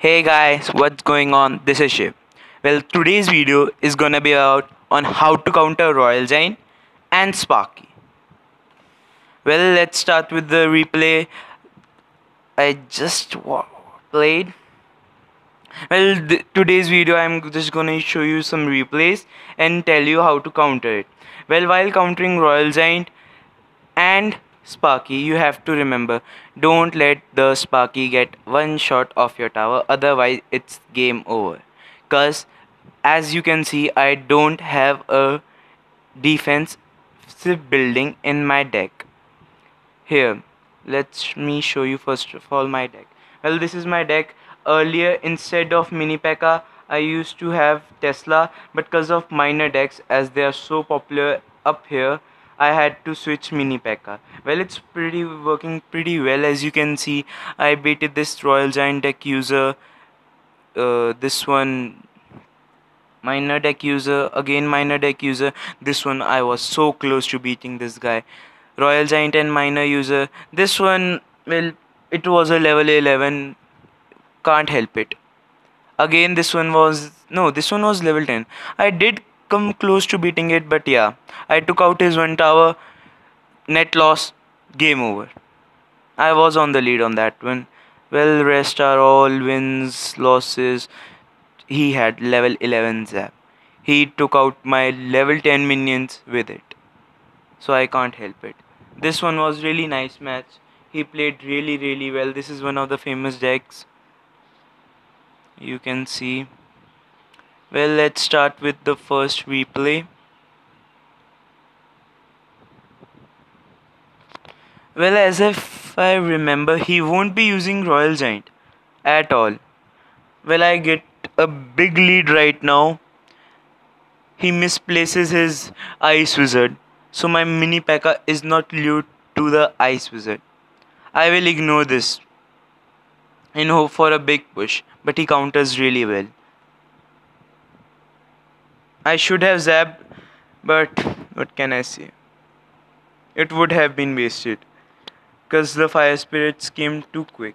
Hey guys, what's going on? This is Shiv. Well, today's video is gonna be about on how to counter Royal Giant and Sparky. Well, let's start with the replay I just played. Well, today's video I'm just gonna show you some replays and tell you how to counter it. Well, while countering Royal Giant and Sparky, you have to remember, don't let the Sparky get one shot off your tower, otherwise it's game over. Cause as you can see, I don't have a defensive building in my deck. Here, let me show you first of all my deck. Well, this is my deck. Earlier, instead of Mini P.E.K.K.A, I used to have Tesla, but because of minor decks, as they are so popular up here, I had to switch Mini P.E.K.K.A. Well, it's working pretty well. As you can see, I baited this Royal Giant deck user, this one minor deck user, again minor deck user. This one I was so close to beating this guy. Royal Giant and minor user. This one, well, it was a level 11, can't help it. Again, this one was, no, this one was level 10. I did come close to beating it, but yeah, I took out his one tower, net loss, game over. I was on the lead on that one. Well, rest are all wins, losses. He had level 11 zap. He took out my level 10 minions with it. So I can't help it. This one was really nice match. He played really well. This is one of the famous decks. You can see. Well, let's start with the first replay. Well, as if I remember, he won't be using Royal Giant at all. Well, I get a big lead right now. He misplaces his Ice Wizard, so my Mini P.E.K.K.A is not lured to the Ice Wizard. I will ignore this and hope for a big push, but he counters really well. I should have zapped, but what can I say? It would have been wasted, because the Fire Spirits came too quick.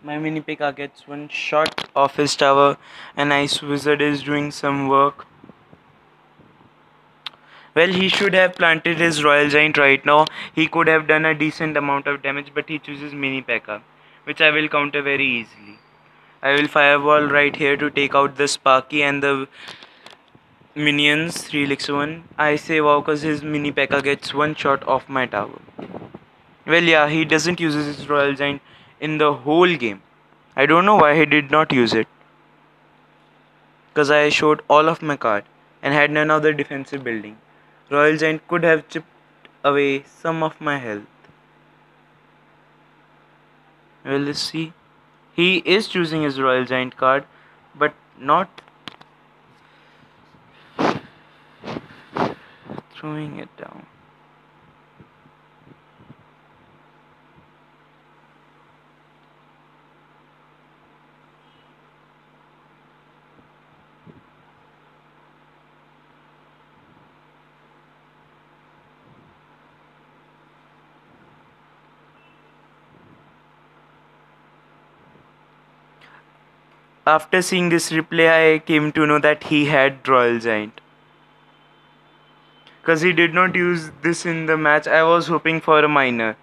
My Mini P.E.K.K.A gets one shot off his tower and Ice Wizard is doing some work. Well, he should have planted his Royal Giant right now. He could have done a decent amount of damage, but he chooses Mini P.E.K.K.A, which I will counter very easily. I will Fireball right here to take out the Sparky and the minions 3 elixir 1. I say wow because his Mini P.E.K.K.A gets one shot off my tower. Well, yeah, he doesn't use his Royal Giant in the whole game. I don't know why he did not use it. Because I showed all of my card and had none of the defensive building. Royal Giant could have chipped away some of my health. Well, let's see. He is choosing his Royal Giant card, but not throwing it down. After seeing this replay, I came to know that he had Royal Giant. Because he did not use this in the match, I was hoping for a minor.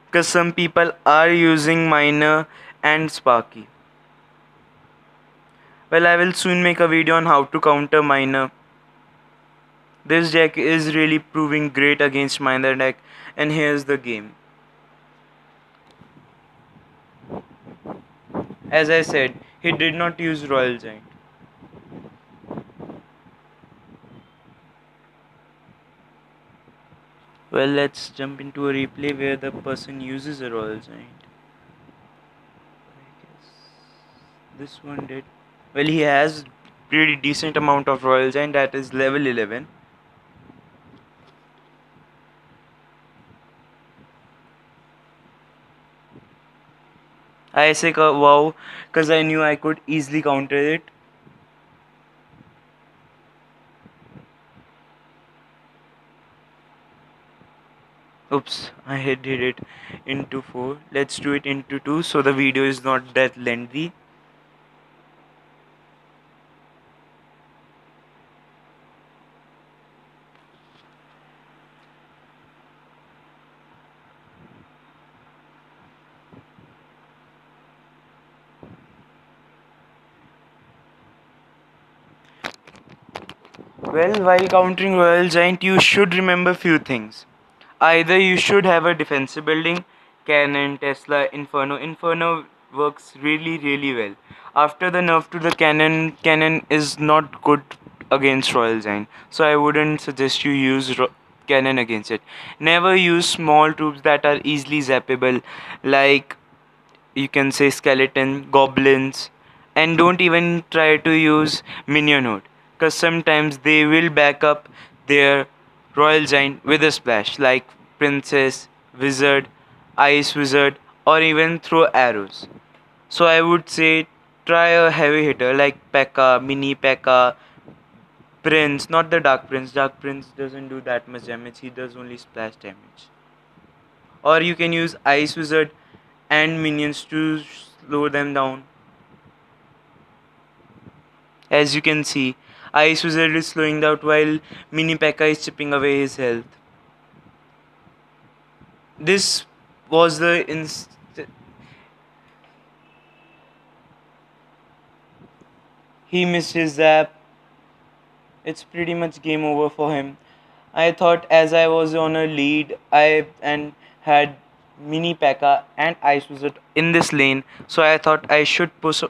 Because some people are using minor and Sparky. Well, I will soon make a video on how to counter minor. This deck is really proving great against minor deck, and here's the game. As I said, he did not use Royal Giant. Well, let's jump into a replay where the person uses a royal giant. I guess this one did. Well, he has pretty decent amount of royal giant, that is level 11. I say wow, because I knew I could easily counter it. Oops, I did it into 4. Let's do it into 2 so the video is not that lengthy. Well, while countering Royal Giant, you should remember few things. Either you should have a defensive building, Cannon, Tesla, Inferno. Inferno works really well. After the nerf to the Cannon, Cannon is not good against Royal Giant. So I wouldn't suggest you use Cannon against it. Never use small troops that are easily zappable, like you can say skeleton, goblins, and don't even try to use minion horde, because sometimes they will back up their royal giant with a splash, like princess, wizard, ice wizard, or even throw arrows. So I would say try a heavy hitter like P.E.K.K.A, mini P.E.K.K.A, prince, not the dark prince. Dark prince doesn't do that much damage, he does only splash damage. Or you can use ice wizard and minions to slow them down. As you can see, Ice Wizard is slowing down while Mini P.E.K.K.A is chipping away his health. This was the he missed his zap. It's pretty much game over for him. I thought as I was on a lead, I and had Mini P.E.K.K.A and Ice Wizard in this lane, so I thought I should push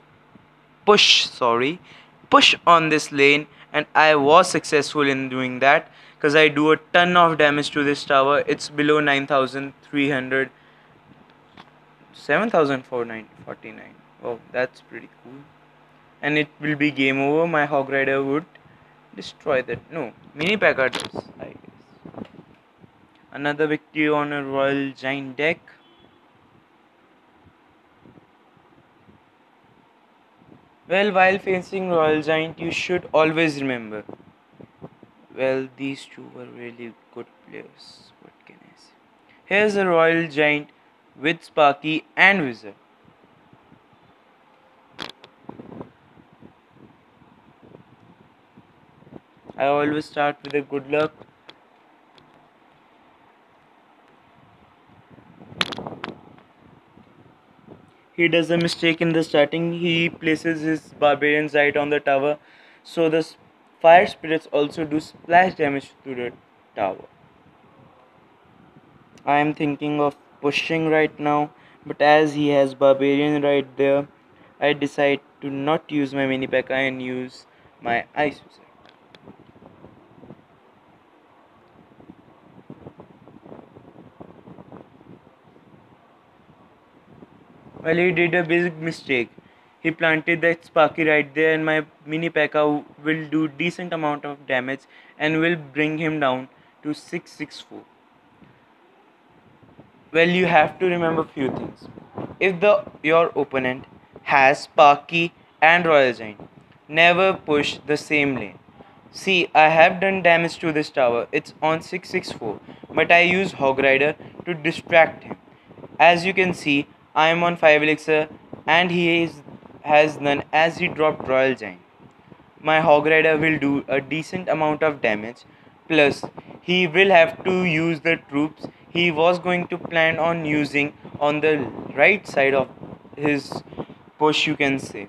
on this lane, and I was successful in doing that because I do a ton of damage to this tower. It's below 9,300, 7,449. Oh, that's pretty cool. And it will be game over. My Hog Rider would destroy that. No, Mini P.E.K.K.A does, I guess. Another victory on a Royal Giant deck. Well, while facing Royal Giant, you should always remember. Well, these two were really good players. What can I say? Here's a Royal Giant with Sparky and Wizard. I always start with a good luck. He does a mistake in the starting. He places his Barbarian right on the tower, so the fire spirits also do splash damage to the tower. I am thinking of pushing right now, but as he has Barbarian right there, I decide to not use my mini P.E.K.K.A and use my Ice Wizard. Well, he did a big mistake. He planted that Sparky right there, and my mini P.E.K.K.A will do decent amount of damage and will bring him down to 664. Well, you have to remember few things. If your opponent has Sparky and Royal Giant, never push the same lane. See, I have done damage to this tower. It's on 664, but I use Hog Rider to distract him. As you can see, I am on 5 elixir and has none as he dropped Royal Giant. My Hog Rider will do a decent amount of damage, plus he will have to use the troops he was going to plan on using on the right side of his push, you can say.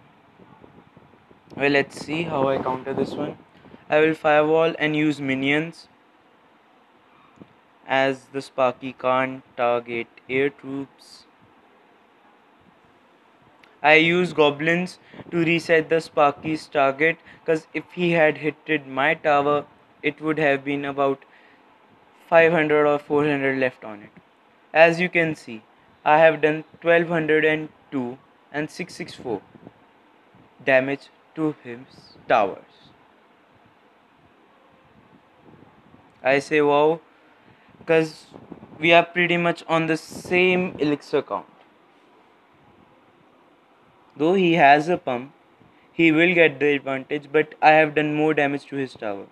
Well, let's see how I counter this one. I will firewall and use minions, as the Sparky can't target air troops. I use goblins to reset the Sparky's target, because if he had hit my tower, it would have been about 500 or 400 left on it. As you can see, I have done 1202 and 664 damage to his towers. I say wow because we are pretty much on the same elixir count. Though he has a pump, he will get the advantage, but I have done more damage to his tower.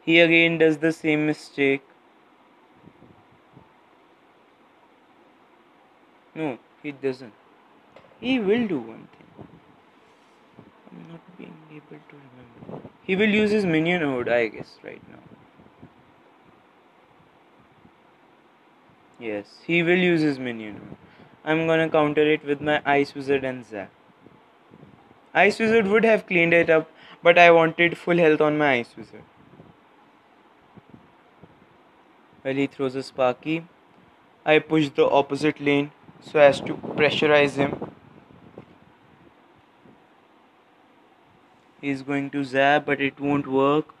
He again does the same mistake. No, he doesn't. He will do one thing. I'm not being able to remember. He will use his minion horde, I guess, right now. Yes, he will use his minion horde. I'm gonna counter it with my Ice Wizard and Zap. Ice Wizard would have cleaned it up, but I wanted full health on my Ice Wizard. Well, he throws a Sparky. I push the opposite lane so as to pressurize him. He's going to zap, but it won't work.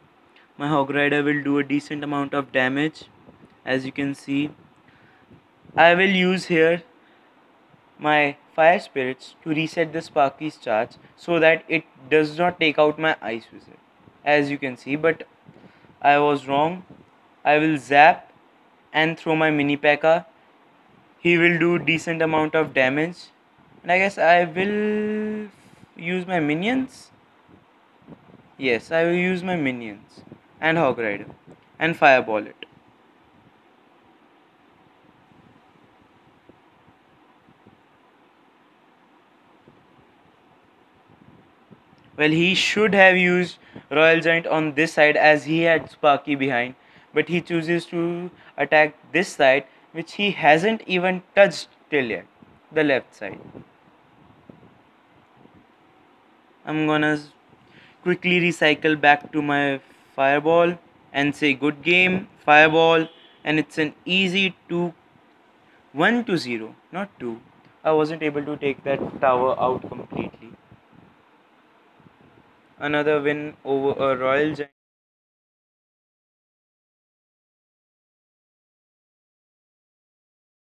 My Hog Rider will do a decent amount of damage, as you can see. I will use here my Fire Spirits to reset the Sparky's charge so that it does not take out my Ice Wizard, as you can see, but I was wrong. I will zap and throw my Mini P.E.K.K.A. He will do decent amount of damage, and I guess I will use my minions. Yes, I will use my minions and Hog Rider and fireball it. Well, he should have used Royal Giant on this side as he had Sparky behind, but he chooses to attack this side, which he hasn't even touched till yet, the left side. I'm gonna quickly recycle back to my fireball and say good game, fireball, and it's an easy 1-0, not 2. I wasn't able to take that tower out completely. Another win over a Royal Giant.